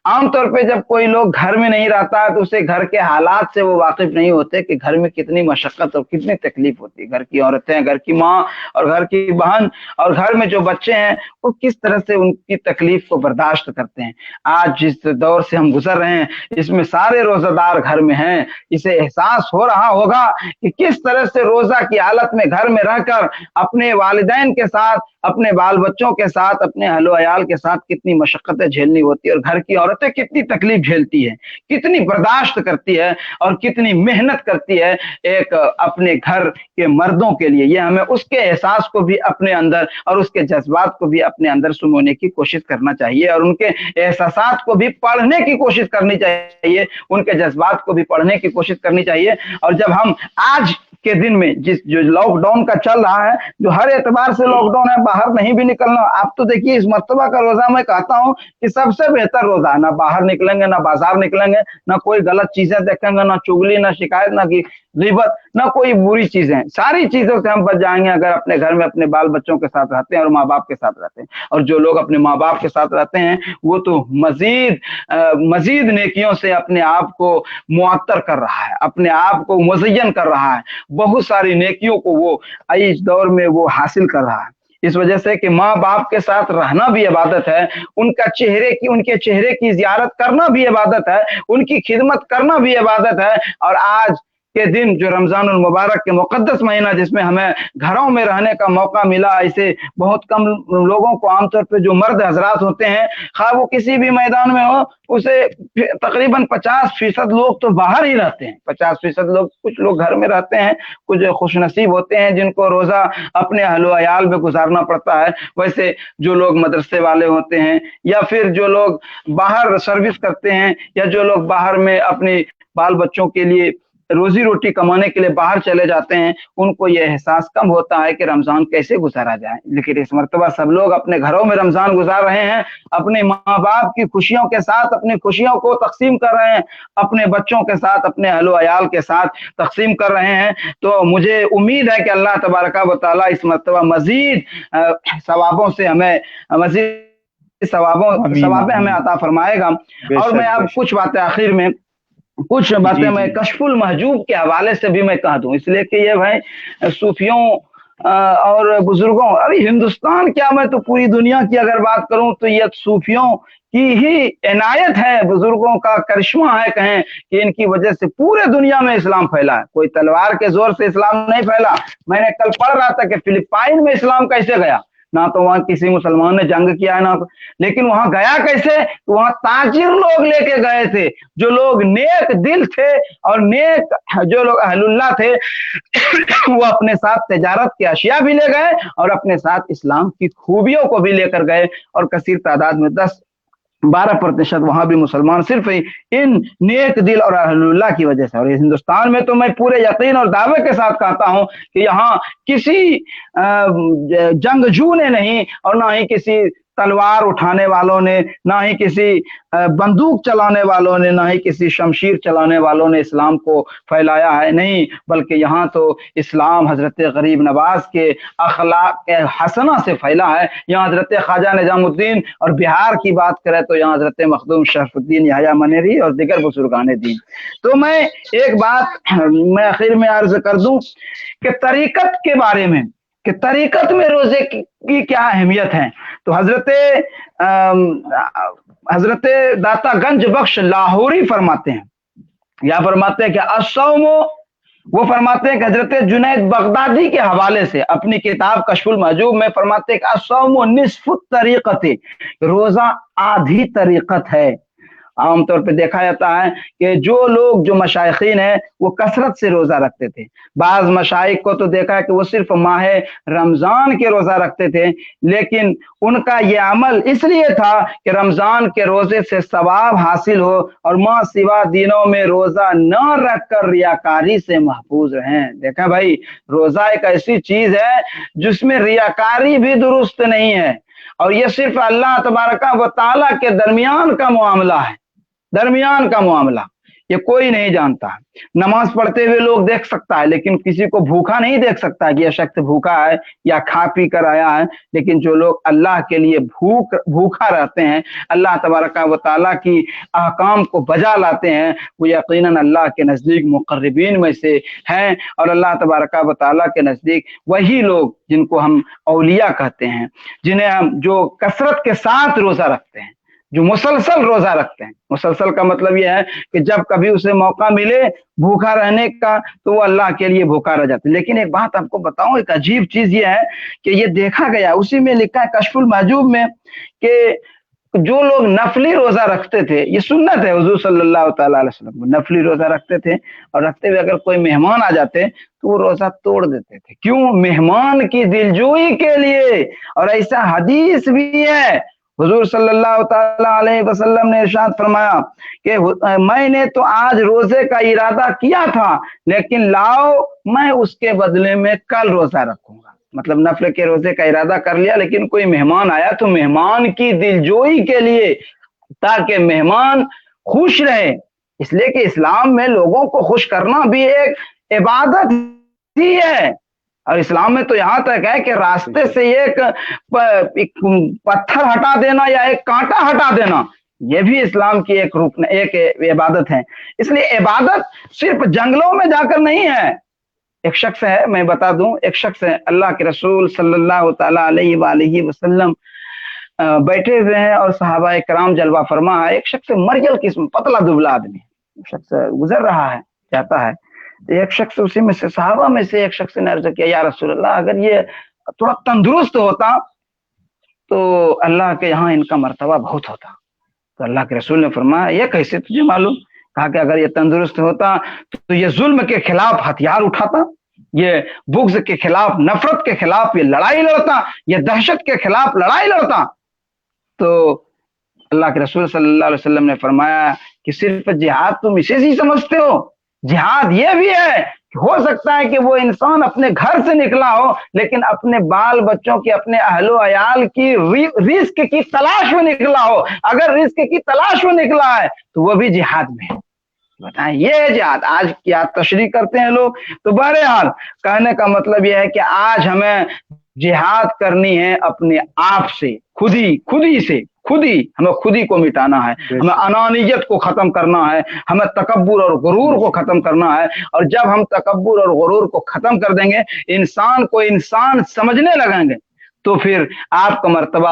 عام طور پہ جب کوئی لوگ گھر میں نہیں رہتا ہے تو اسے گھر کے حالات سے وہ واقف نہیں ہوتے کہ گھر میں کتنی مشقت اور کتنی تکلیف ہوتی ہے. گھر کی عورتیں، گھر کی ماں اور گھر کی بہن اور گھر میں جو بچے ہیں وہ کس طرح سے ان کی تکلیف کو برداشت کرتے ہیں. آج جس دور سے ہم گزر رہے ہیں اس میں سارے روزہ دار گھر میں ہیں. اسے احساس ہو رہا ہوگا کہ کس طرح سے روزہ کی حالت میں گھر میں رہ کر اپنے والدین کے ساتھ، اپنے بال بچوں کے ساتھ، اپنے اہل و عیال کے ساتھ کتنی مشقتیں جھیلنی ہوتی ہے، اور گھر کی عورتیں کتنی تکلیف جھیلتی ہے، کتنی برداشت کرتی ہے اور کتنی محنت کرتی ہے ایک اپنے گھر کے مردوں کے لیے. یہ ہمیں اس کے احساس کو بھی اپنے اندر اور اس کے جذبات کو بھی اپنے اندر سمونے کی کوشش کرنا چاہیے، اور ان کے احساسات کو بھی پڑھنے کی کوشش کرنی چاہیے، ان کے جذبات کو بھی پڑھنے کی کوشش کرنی چاہیے. اور جب ہم آج کے دن میں جو لاک ڈاؤن کا چل رہا ہے، جو ہر اعتبار سے لاک ڈاؤن ہے، باہر نہیں بھی نکلنا. آپ تو دیکھیے اس مرتبہ کا روزہ میں کہتا ہوں کہ سب سے بہتر روزہ ہے. نہ باہر نکلیں گے، نہ بازار نکلیں گے، نہ کوئی غلط چیزیں دیکھیں گے، نہ چگلی، نہ شکایت، نہ غیبت، نہ کوئی بری چیزیں. ساری چیزوں سے ہم بچ جائیں گے اگر اپنے گھر میں اپنے بال بچوں کے ساتھ رہتے ہیں اور ماں باپ کے ساتھ رہتے ہیں. اور جو لوگ اپنے ماں باپ کے ساتھ رہتے ہیں وہ تو مزید نیکیوں سے اپنے آپ کو معطر کر رہا ہے، اپنے آپ کو مزین کر رہا ہے. بہت ساری نیکیوں کو وہ اس دور میں وہ حاصل کر رہا ہے. اس وجہ سے کہ ماں باپ کے ساتھ رہنا بھی عبادت ہے، ان کے چہرے کی زیارت کرنا بھی عبادت ہے، ان کی خدمت کرنا بھی عبادت ہے. اور آج के दिन, जो रमजानुल मुबारक के मुकद्दस महीना जिसमें हमें घरों में रहने का मौका मिला, ऐसे बहुत कम लोगों को, आमतौर पे जो मर्द हजरात होते हैं, खा वो किसी भी मैदान में हो, उसे तकरीबन 50% लोग तो बाहर ही रहते हैं। 50% लोग, कुछ लोग घर में रहते हैं, कुछ खुशनसीब होते हैं जिनको रोजा अपने अहलो अयाल में गुजारना पड़ता है। वैसे जो लोग मदरसे वाले होते हैं, या फिर जो लोग बाहर सर्विस करते हैं, या जो लोग बाहर में अपने बाल बच्चों के लिए रोजी रोटी कमाने के लिए बाहर चले जाते हैं, उनको ये एहसास कम होता है कि रमजान कैसे गुजारा जाए। लेकिन इस मर्तबा सब लोग अपने घरों में रमजान गुजार रहे हैं, अपने माँ बाप की खुशियों के साथ अपनी खुशियों को तकसीम कर रहे हैं, अपने बच्चों के साथ, अपने अहलो अयाल के साथ तकसीम कर रहे हैं। तो मुझे उम्मीद है कि अल्लाह तबारका व तआला इस मर्तबा मजीद सवाबों से हमें, मजीद सवाबें हमें अता फरमाएगा। और मैं अब कुछ बातें आखिर में, कुछ बातें मैं कशफुल महजूब के हवाले से भी मैं कह दूं, इसलिए कि ये भाई सूफियों और बुजुर्गों, अभी हिंदुस्तान क्या, मैं तो पूरी दुनिया की अगर बात करूं तो ये सूफियों की ही इनायत है, बुजुर्गों का करिश्मा है कहें, कि इनकी वजह से पूरे दुनिया में इस्लाम फैला है। कोई तलवार के जोर से इस्लाम नहीं फैला। मैंने कल पढ़ रहा था कि फिलिपाइन में इस्लाम कैसे गया, ना तो वहां किसी मुसलमान ने जंग किया है, ना, लेकिन वहां गया कैसे, तो वहां ताजिर लोग लेके गए थे, जो लोग नेक दिल थे और नेक जो लोग अहलुल्लाह थे वो अपने साथ तिजारत के अशिया भी ले गए और अपने साथ इस्लाम की खूबियों को भी लेकर गए, और कसीर तादाद में 10-12% वहां भी मुसलमान सिर्फ इन नेक दिल और अहलुल्लाह की वजह से। और हिंदुस्तान में तो मैं पूरे यकीन और दावे के साथ कहता हूं कि यहाँ किसी जंगजू ने नहीं, और ना ही किसी तलवार उठाने वालों ने, ना ही किसी बंदूक चलाने वालों ने, ना ही किसी शमशीर चलाने वालों ने इस्लाम को फैलाया है, नहीं, बल्कि यहाँ तो इस्लाम हजरत गरीब नवाज के अखलाक के हसना से फैला है। यहाँ हजरत ख्वाजा निजामुद्दीन, और बिहार की बात करें तो यहाँ हजरत मखदूम शरफुद्दीन याह्या मनेरी और दिगर बुजुर्गान दीन। तो मैं एक बात मैं आखिर में अर्ज कर दूं कि तरीकत के बारे में, कि तरीकत में रोजे की क्या अहमियत है। तो हजरत दाता गंज बख्श लाहौरी फरमाते हैं, या फरमाते हैं कि अस्सौमो, वो फरमाते हैं कि हजरत जुनैद बगदादी के हवाले से अपनी किताब कशफुल महजूब में फरमाते हैं कि अस्सौमो निस्फुत तरीक़त, रोजा आधी तरीकत है। आमतौर पे देखा जाता है कि जो लोग, जो मशाइखीन हैं, वो कसरत से रोजा रखते थे। बाज मशाइख को तो देखा है कि वो सिर्फ माह रमजान के रोजा रखते थे, लेकिन उनका ये अमल इसलिए था कि रमजान के रोजे से सवाब हासिल हो और माँ सिवा दिनों में रोजा न रखकर रियाकारी से महफूज रहें। देखा भाई, रोजा एक ऐसी चीज है जिसमें रियाकारी भी दुरुस्त नहीं है, और ये सिर्फ अल्लाह तबारका व तआला के दरमियान का मामला है, दरमियान का मामला, ये कोई नहीं जानता। नमाज पढ़ते हुए लोग देख सकता है, लेकिन किसी को भूखा नहीं देख सकता कि यह शख्स भूखा है या खा पी कर आया है। लेकिन जो लोग अल्लाह के लिए भूखा रहते हैं, अल्लाह तबारका व तआला की अहकाम को बजा लाते हैं, वो यकीनन अल्लाह के नजदीक मुक़र्रबीन में से हैं। और अल्लाह तबारका व तआला के नजदीक वही लोग जिनको हम औलिया कहते हैं, जिन्हें हम, जो कसरत के साथ रोजा रखते हैं, जो मुसलसल रोजा रखते हैं। मुसलसल का मतलब यह है कि जब कभी उसे मौका मिले भूखा रहने का तो वो अल्लाह के लिए भूखा रह जाते हैं। लेकिन एक बात आपको बताऊं, एक अजीब चीज ये है कि ये देखा गया, उसी में लिखा है कशफुल महजूब में, कि जो लोग नफली रोजा रखते थे, ये सुन्नत है, हुजूर सल्लल्लाहु अलैहि वसल्लम नफली रोजा रखते थे, और रखते हुए अगर कोई मेहमान आ जाते तो वो रोजा तोड़ देते थे। क्यों? मेहमान की दिलजोई के लिए। और ऐसा हदीस भी है, हुजूर सल्लल्लाहु अलैहि वसल्लम ने इरशाद फरमाया कि मैंने तो आज रोजे का इरादा किया था, लेकिन लाओ मैं उसके बदले में कल रोजा रखूंगा। मतलब नफल के रोजे का इरादा कर लिया, लेकिन कोई मेहमान आया तो मेहमान की दिलजोई के लिए, ताकि मेहमान खुश रहे। इसलिए कि इस्लाम में लोगों को खुश करना भी एक इबादत ही है। और इस्लाम में तो यहाँ तक है कि रास्ते से एक पत्थर हटा देना या एक कांटा हटा देना, ये भी इस्लाम की एक रुकन, एक इबादत है। इसलिए इबादत सिर्फ जंगलों में जाकर नहीं है। एक शख्स है, मैं बता दूं, एक शख्स है, अल्लाह के रसूल सल्लल्लाहु तआला अलैहि वसल्लम बैठे हुए हैं और सहाबा इकराम जलवा फरमा है। एक शख्स मरियल किस्म, पतला दुबला आदमी, शख्स गुजर रहा है, जाता है, ایک شخص اسی میں سے صحابہ میں سے ایک شخص نے عرض کیا یا رسول اللہ اگر یہ تھوڑا تندرست ہوتا تو اللہ کے یہاں ان کا مرتبہ بہت ہوتا. تو اللہ کے رسول نے فرمایا یہ کیسے تجھے معلوم؟ کہا کہ اگر یہ تندرست ہوتا تو یہ ظلم کے خلاف ہتھیار اٹھاتا، یہ بغض کے خلاف، نفرت کے خلاف یہ لڑائی لڑتا، یہ دہشت کے خلاف لڑائی لڑتا. تو اللہ کے رسول صلی اللہ علیہ وسلم نے فرمایا کہ صرف جہاد تم اسے ہی سمجھتے ہو؟ جہاد یہ بھی ہے کہ ہو سکتا ہے کہ وہ انسان اپنے گھر سے نکلا ہو لیکن اپنے بال بچوں کی، اپنے اہل و عیال کی رزق کی تلاش میں نکلا ہو. اگر رزق کی تلاش میں نکلا ہے تو وہ بھی جہاد میں ہے. بتائیں یہ جہاد آج کیا تشریح کرتے ہیں لوگ. تو بہرحال کہنے کا مطلب یہ ہے کہ آج ہمیں جہاد کرنی ہے اپنے آپ سے، خودی سے، ہمیں خودی کو مٹانا ہے، ہمیں انانیت کو ختم کرنا ہے، ہمیں تکبر اور غرور کو ختم کرنا ہے. اور جب ہم تکبر اور غرور کو ختم کر دیں گے، انسان کو انسان سمجھنے لگیں گے، تو پھر آپ کا مرتبہ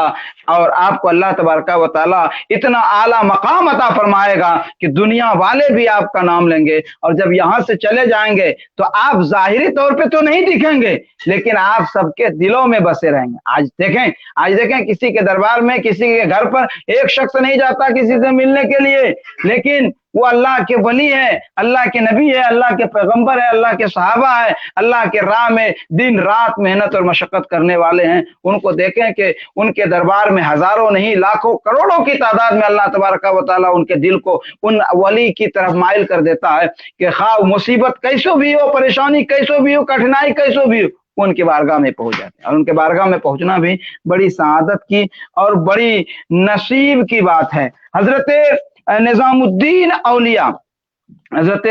اور آپ کو اللہ تبارک و تعالیٰ اتنا اعلیٰ مقام عطا فرمائے گا کہ دنیا والے بھی آپ کا نام لیں گے. اور جب یہاں سے چلے جائیں گے تو آپ ظاہری طور پہ تو نہیں دکھیں گے لیکن آپ سب کے دلوں میں بسے رہیں گے. آج دیکھیں کسی کے دربار میں، کسی کے گھر پر ایک شخص نہیں جاتا کسی سے ملنے کے لیے، لیکن وہ اللہ کے ولی ہے، اللہ کے نبی ہے، اللہ کے پیغمبر ہے، اللہ کے صحابہ ہے، اللہ کے راہ میں دن رات محنت اور مشقت کرنے والے ہیں. ان کو دیکھیں کہ ان کے دربار میں ہزاروں نہیں لاکھوں کروڑوں کی تعداد میں اللہ تبارک و تعالیٰ ان کے دل کو ان ولی کی طرف مائل کر دیتا ہے کہ خواہ مصیبت کیسو بھی ہو، پریشانی کیسو بھی ہو، کٹھنائی کیسو بھی ہو، ان کے بارگاہ میں پہنچ جاتے ہیں. اور ان کے بارگاہ میں پہنچنا بھی بڑی سعادت کی اور بڑی نصیب کی بات ہے. حضرت نظام الدین اولیاء، حضرت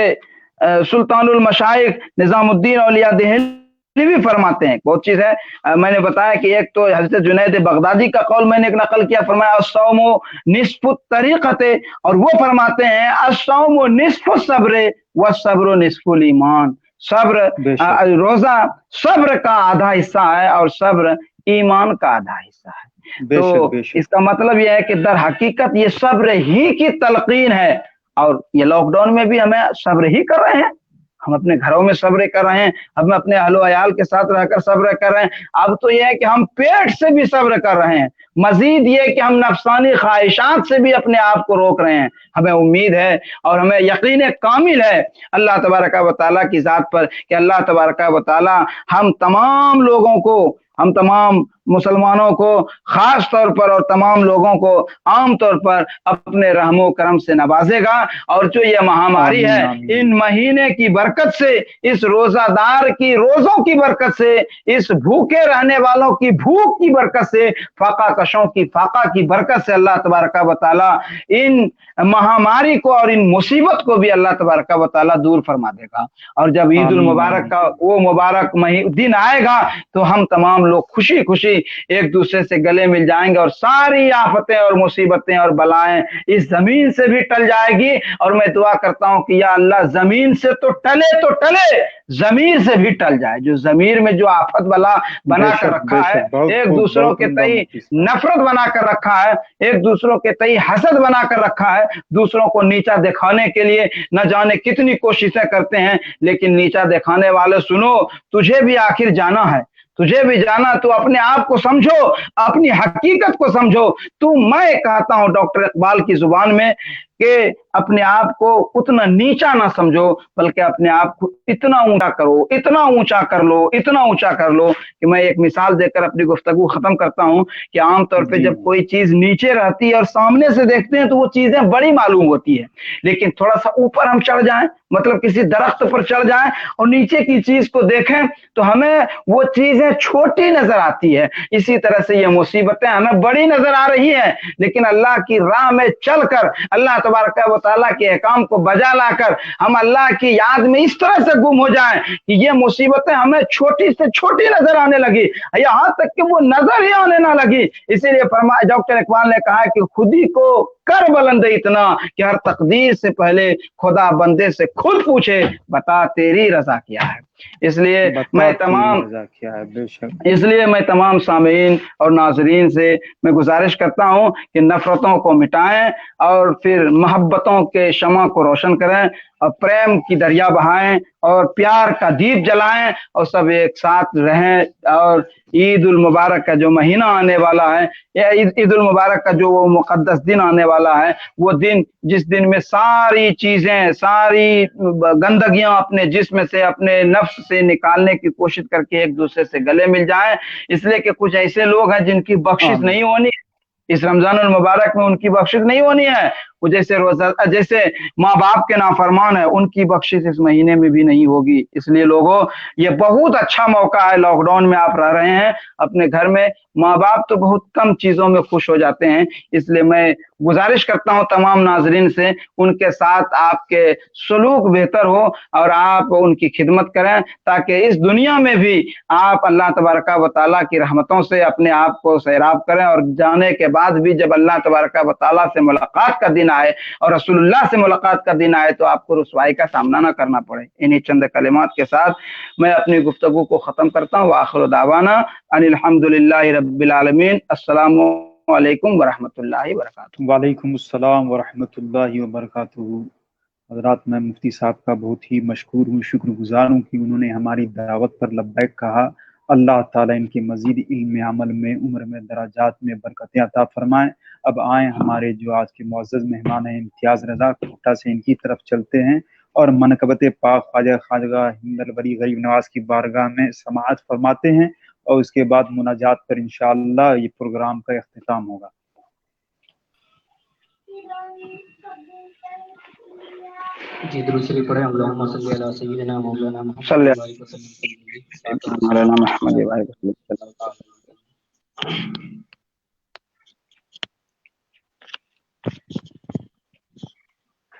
سلطان المشائخ نظام الدین اولیاء دہلوی بھی فرماتے ہیں. بہت چیز ہے، میں نے بتایا کہ ایک تو حضرت جنید بغدادی کا قول میں نے ایک نقل کیا، فرمایا الصوم نصف الطریقت، اور وہ فرماتے ہیں الصوم نصف الصبر والصبر نصف الایمان. صبر، روزہ صبر کا آدھا حصہ ہے اور صبر ایمان کا آدھا حصہ ہے. تو اس کا مطلب یہ ہے کہ در حقیقت یہ صبر ہی کی تلقین ہے. اور یہ لاک ڈاؤن میں بھی ہمیں صبر ہی کر رہے ہیں، ہم اپنے گھروں میں صبر کر رہے ہیں، ہم اپنے اہل و عیال کے ساتھ رہ کر صبر کر رہے ہیں. اب تو یہ ہے کہ ہم پیٹ سے بھی صبر کر رہے ہیں، مزید یہ کہ ہم نفسانی خواہشات سے بھی اپنے آپ کو روک رہے ہیں. ہمیں امید ہے اور ہمیں یقین کامل ہے اللہ تبارک و تعالیٰ کی ذات پر کہ اللہ تبارک و تعالیٰ ہم تمام لوگوں کو، ہم تمام مسلمانوں کو خاص طور پر اور تمام لوگوں کو عام طور پر اپنے رحم و کرم سے نوازے گا. اور جو یہ مہاماری ہے، ان مہینے کی برکت سے، اس روزہ دار کی روزوں کی برکت سے، اس بھوکے رہنے والوں کی بھوک کی برکت سے، فاقہ کشوں کی فاقہ کی برکت سے اللہ تبارک و تعالیٰ ان مہاماری کو اور ان مصیبت کو بھی اللہ تبارک و تعالیٰ دور فرما دے گا. اور جب عید المبارک کا وہ مبارک دن آئے گا تو ہم تمام لوگ خوشی ایک دوسرے سے گلے مل جائیں گے اور ساری آفتیں اور مصیبتیں اور بلائیں اس زمین سے بھی ٹل جائے گی. اور میں دعا کرتا ہوں کہ یا اللہ زمین سے تو ٹلے زمین سے بھی ٹل جائے. جو زمین میں جو آفت بلا بنا کر رکھا ہے، ایک دوسروں کے تئیں نفرت بنا کر رکھا ہے، ایک دوسروں کے تئیں حسد بنا کر رکھا ہے، دوسروں کو نیچا دکھانے کے لیے نہ جانے کتنی کوششیں کرتے ہیں. لیکن نیچا دکھانے والے سنو، تجھے بھی آخر جانا ہے، تجھے بھی جانا. تو اپنے آپ کو سمجھو، اپنی حقیقت کو سمجھو. میں کہتا ہوں ڈاکٹر اقبال کی زبان میں کہ اپنے آپ کو اتنا نیچا نہ سمجھو بلکہ اپنے آپ کو اتنا اونچا کرو، اتنا اونچا کر لو، اتنا اونچا کر لو. کہ میں ایک مثال دے کر اپنی گفتگو ختم کرتا ہوں کہ عام طور پہ جب کوئی چیز نیچے رہتی ہے اور سامنے سے دیکھتے ہیں تو وہ چیزیں بڑی معلوم ہوتی ہے، لیکن تھوڑا سا اوپر ہم چڑھ جائیں، مطلب کسی درخت پر چڑھ جائیں اور نیچے کی چیز کو دیکھیں تو ہمیں وہ چیزیں چھوٹی نظر آتی ہے. اسی طرح سے یہ مصیبتیں ہمیں بڑی نظر آ رہی ہیں، لیکن اللہ کی راہ میں چل کر اللہ تبارک و تعالیٰ کے احکام کو بجا لا کر ہم اللہ کی یاد میں اس طرح سے گم ہو جائیں کہ یہ مصیبتیں ہمیں چھوٹی سے چھوٹی نظر آنے لگی، یہاں تک کہ وہ نظر ہی آنے نہ لگی. اسی لیے فرمایا ڈاکٹر اقبال نے کہا کہ خودی کو کر بلند اتنا کہ ہر تقدیر سے پہلے خدا بندے سے خود پوچھے بتا تیری رضا کیا ہے. اس لیے میں تمام سامعین اور ناظرین سے میں گزارش کرتا ہوں کہ نفرتوں کو مٹائیں اور پھر محبتوں کے شمع کو روشن کریں اور प्रेम की दरिया बहाएं और प्यार का दीप जलाएं और सब एक साथ रहें। और ईद उल मुबारक का जो महीना आने वाला है, या ईद उल मुबारक का जो वो मुकद्दस दिन आने वाला है, वो दिन जिस दिन में सारी चीजें, सारी गंदगियां अपने जिस्म से, अपने नफ्स से निकालने की कोशिश करके एक दूसरे से गले मिल जाएं। इसलिए कि कुछ ऐसे लोग हैं जिनकी बख्शिश नहीं होनी, इस रमजान उल मुबारक में उनकी बख्शिश नहीं होनी है। वो जैसे रोजा, जैसे माँ बाप के नाफरमान है, उनकी बख्शिश इस महीने में भी नहीं होगी। इसलिए लोगों, ये बहुत अच्छा मौका है। लॉकडाउन में आप रह रहे हैं अपने घर में, माँ बाप तो बहुत कम चीजों में खुश हो जाते हैं। इसलिए मैं गुजारिश करता हूं तमाम नाजरीन से, उनके साथ आपके सलूक बेहतर हो और आप उनकी खिदमत करें, ताकि इस दुनिया में भी आप अल्लाह तबारक व तआला की रहमतों से अपने आप को सैराब करें, और जाने के बाद भी जब अल्लाह तबारक व तआला से मुलाकात का दिन आए और रसूलुल्लाह से मुलाकात का दिन आए तो आपको रुसवाई का सामना ना करना पड़े। इन्हीं चंद कलिमात के साथ मैं अपनी गुफ्तगू को खत्म करता हूँ। आखिर दावाना अनिल हम्दुलिल्लाहि रब्बिल आलमीन। अस्सलामु अलैकुम व रहमतुल्लाहि व बरकातुहू। वालेकुम अस्सलाम व रहमतुल्लाहि व बरकातुहू। हज़रात, मैं मुफ्ती साहब का बहुत ही मशकूर हूँ, शुक्रगुजार हूँ कि उन्होंने हमारी दावत पर लब्बैक कहा। अल्लाह ताला इनके मज़ीद इल्म अमल में, उम्र में, दराजात में बरकतें अता फरमाएँ। अब आएँ हमारे जो आज के मुअज़्ज़ज़ मेहमान हैं इम्तियाज़ रज़ा कोटा से, इनकी तरफ चलते हैं और मनक़बत पाक ख्वाजा खाजगा हिंदल वली गरीब नवाज की बारगाह में समाअत फरमाते हैं, और उसके बाद मुनाजात पर इंशाअल्लाह ये प्रोग्राम का इख्तिताम होगा। जी दुरूद शरीफ पढ़ें। अल्लाहुम्मा सल्ली अला सय्यिदिना मौलाना मुहम्मद सल्लल्लाहु व अलैहि वसल्लम।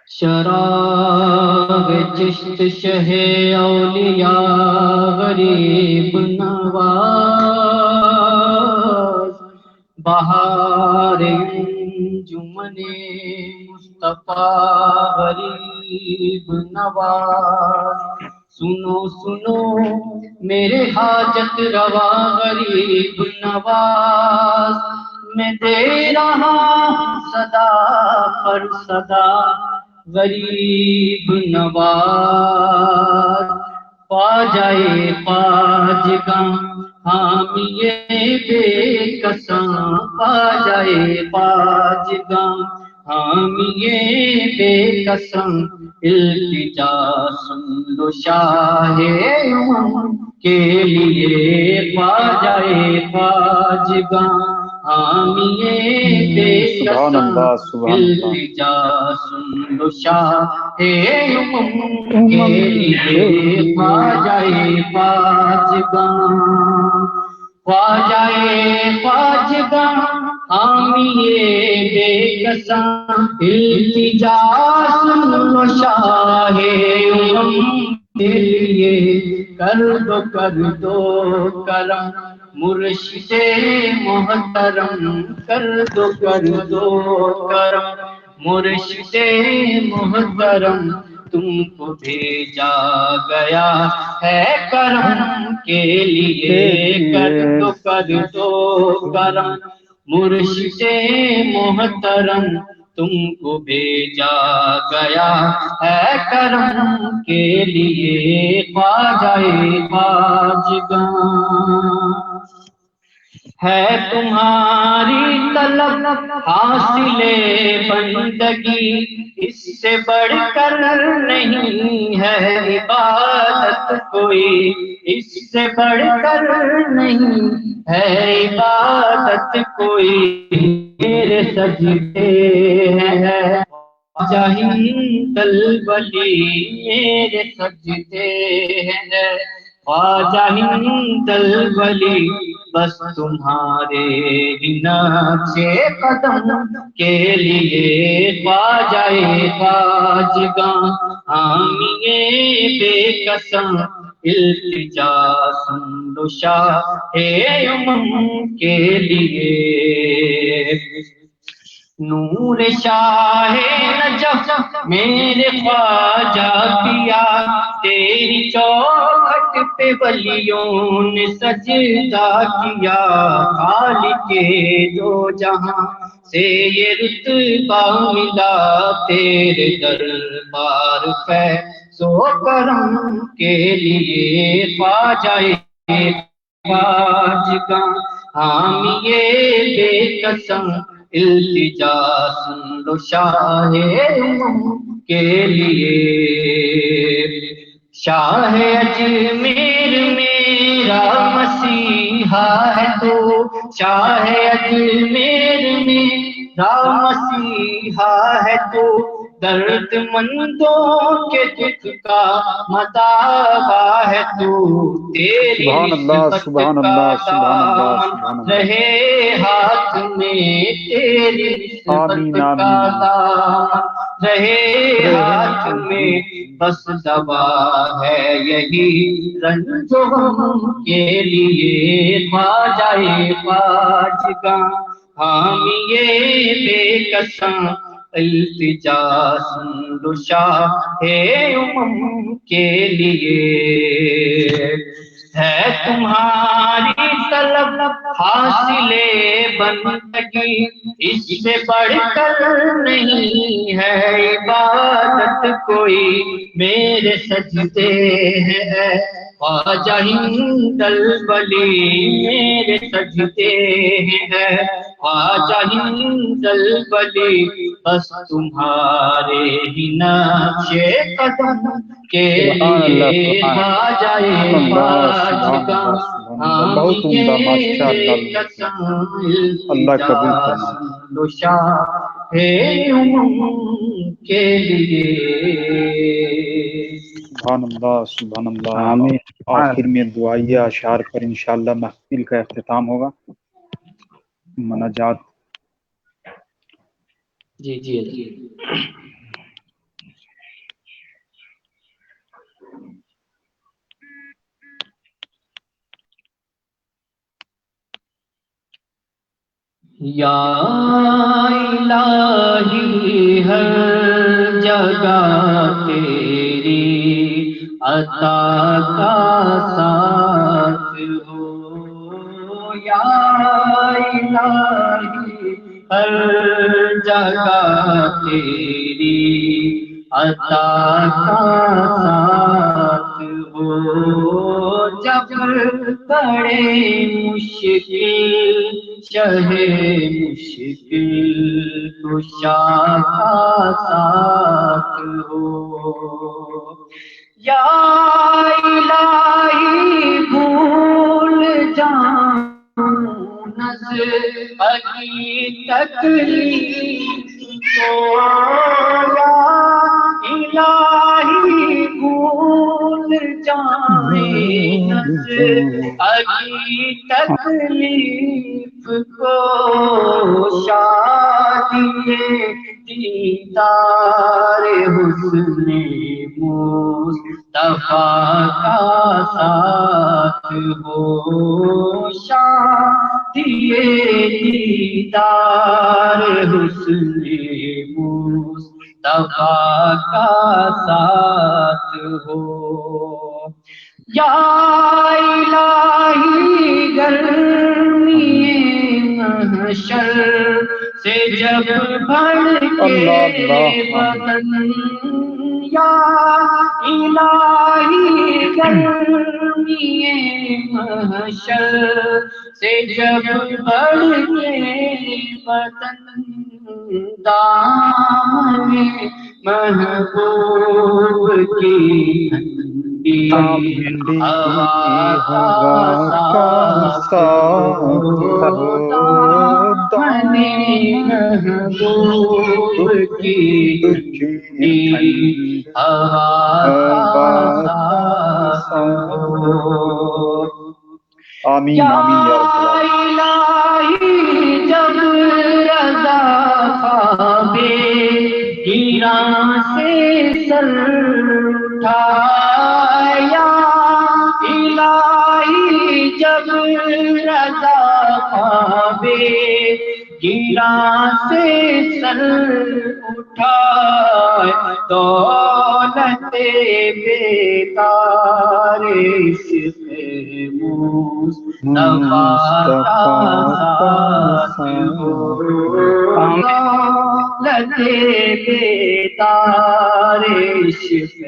शराब चिश्त शहे औलिया गरीब नवाज, बहार जुमने मुस्तफा गरीब नवाज। सुनो सुनो मेरे हाजत रवा गरीब नवाज, मैं दे रहा सदा पर सदा गरीब नवाज। पा जाए पाजगा हामिए बेकसां, पा जाए पाजगा हामिए बेकसां। इल्तिजा सुन लो शाहे के लिए, पा जाए पाजगा हामिए बेकसां। इल्तिजा सुन लो शाहे के लिए, पा जाए पाजगा। ख्वाजाए ख्वाजगा हामिए बेकसां, इल्तिजा सुन लो शाहे के लिए। कर दो करम मुर्शिदे मोहतरम, कर दो करम मुर्शिदे मोहतरम। तुमको भेजा गया है करम के लिए, कर दो करम मुर्शिदे मोहतरम। तुमको भेजा गया है करम के लिए, ख्वाजाए ख्वाजगा। है तुम्हारी तलब हासिले बंदगी, इससे बढ़कर नहीं है इबादत कोई, इससे बढ़कर नहीं है इबादत कोई। मेरे सजदे हैं जाहिंदल वली, मेरे सजदे हैं ख्वाजाहिंदल वली। बस तुम्हारे नक्शे कदम के लिए, ख्वाजाए ख्वाजगा हामिए बेकसां। इल्तिजा सुन लो शाहे के लिए। नूर शाहे नजफ मेरे ख्वाजा पिया, तेरी चौखट پہ ولیوں نے سجدہ کیا، خالق دو جہاں سے یہ رتبہ ملا، تیرے دربار فیض و کرم کے لیے خواجہ خواجگاں حامی بے قسم التجا سن لو شاہ امم کے لیے۔ شاہ اجمیر میرا مسیحا ہے تو، شاہ اجمیر میرا مسیحا ہے تو، درد مندوں کے دکھ کا مداوا ہے تو، تیری نسبت کا دامن رہے ہاتھ میں، تیری نسبت کا دامن رہے ہاتھ میں، بس دوا ہے یہی رنج و غم کے لیے، خواجہ خواجگاں حامی بے قسم التجا سن لو شاہ امم کے لیے۔ ہے تمہاری طلب حاصل بندگی، اس سے بڑھ کر نہیں ہے عبادت کوئی، میرے سجدے ہیں خواجہ ہند الولی، میرے سجدے ہیں خواجہ ہند الولی، بس تمہارے ہی نقش قدم کے لیے خواجہ خواجگاں حامی بے قسم التجا سن لو شاہ امم کے لیے۔ سبحان اللہ سبحان اللہ آمین۔ آخر میں دعائیہ اشعار پر انشاءاللہ محفل کا اختتام ہوگا۔ مناجات جی جی جی۔ یا الہی ہر جگہ تیری عطا کا ساتھ ہو، یا الہی ہر جگہ تیری عطا کا ساتھ ہو، جب بڑے مشکل شہے مشکل کشا کا ساتھ ہو، یا الہی بھول جاؤں نظر کی تکلیف کو، یا الہی بھول جائیں نظر کی تکلیف کو، شادی دیدار حسن مصطفیٰ کا ساتھ ہو، شادی دیدار حسن مصطفیٰ کا ساتھ ہو، یا الہی گرمی محشر سے جب بھڑکے بدن، یا الہی گرمی محشر سے جب بھڑکے بدن، دامن محبوب کی ٹھنڈی ہوا کا ساتھ ہو، دامن محبوب کی ٹھنڈی ہوا کا ساتھ ہو، آمین آمین یا رب الہی جب رضا خواب گیراں سے سر اٹھایا، الہی جب رضا خواب گیراں سے سر उठाए दौलत बेदार इश्क़ मुस्तफा का साथ हो दौलत बेदार इश्क़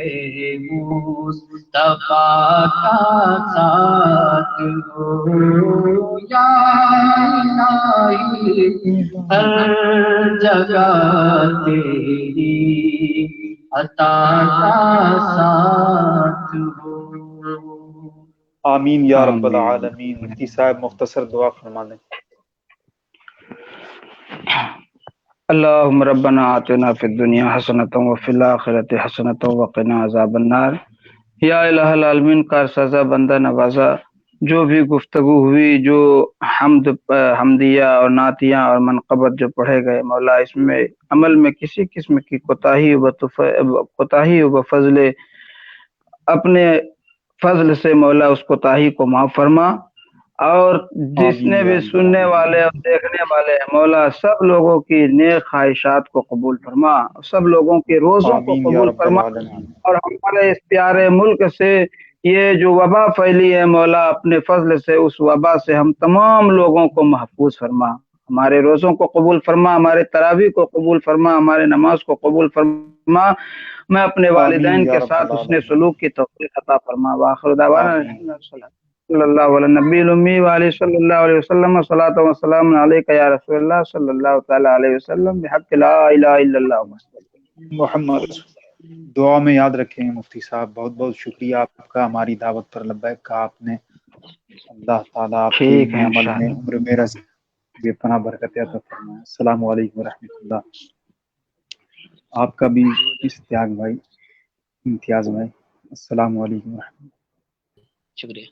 मुस्तफा का साथ हो या इलाही हर जगह तेरी अता का साथ हो। आमीन या रब्बल आलमीन। मुफ्ती साहब मुख्तसर दुआ फरमा दें। अल्लाहुम्मा रब्बना आतिना फिद दुनिया हसनतन व फिल आखिरति हसनतन व क़िना अज़ाबन्नार। या इलाहल आलमीन का सजा बंदा नवाजा जो भी गुफ्तगू हुई, जो हमदिया और नातियाँ और मनक़बत जो पढ़े गए मौला, इसमें अमल में किसी किस्म की कोताही व फज़ले अपने फजल से मौला उस कोताही को माफ़ फरमा, और जिसने भी सुनने वाले और देखने वाले हैं मौला सब लोगों की नेक ख्वाहिशात को कबूल फरमा, सब लोगों के रोज़ों को कबूल फरमा, और हमारे इस प्यारे मुल्क से ये जो वबा फैली है मौला अपने फजल से उस वबा से हम तमाम लोगों को महफूज फरमा। हमारे रोज़ों को कबूल फरमा, हमारे तरावी को कबूल फरमा, हमारे नमाज को कबूल फरमा। मैं अपने वालिदैन के साथ उसने सलूक की तौफीक अता फरमा। व आखिर दावाना सल्लल्लाहु अला नब्बिल उम्मी व आलिहि सल्लल्लाहु अलैहि वसल्लम सलातो व सलाम अलैका या रसूलल्लाह सल्लल्लाहु तआला अलैहि वसल्लम बिहक़्क़ि ला इलाहा इल्लल्लाह मुहम्मद। दुआ में याद रखें मुफ्ती साहब। बहुत बहुत शुक्रिया आपका हमारी दावत पर लब्बैक कहा आपने। अल्लाह ताला आपके अमल में उम्र मेरा बेपनाह बरकत अता फरमाए। अस्सलामु अलैकुम व रहमतुल्लाह। आपका भी इम्तियाज भाई। अस्सलामु अलैकुम। शुक्रिया।